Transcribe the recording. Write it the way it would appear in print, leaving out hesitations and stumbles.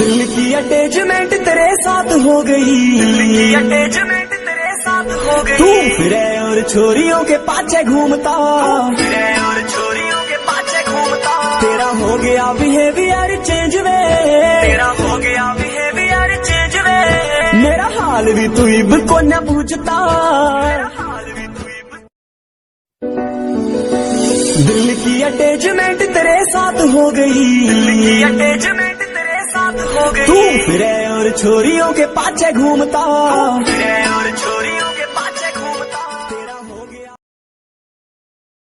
दिल की अटैचमेंट तेरे साथ हो गई, दिल की अटैचमेंट तेरे साथ हो गई। तू फिरे और छोरियों के पाछे घूमता, फिरे और छोरियों के पाछे घूमता। तेरा हो गया बिहेवियर चेंज वे, तेरा हो गया बिहेवियर चेंज वे। मेरा हाल भी तू इब को न पूछता, दिल की अटैचमेंट तेरे साथ हो गई, दिल की अटैचमेंट तेरे साथ हो गई। तू फिरे और छोरियों के पाछे घूमता, फिरे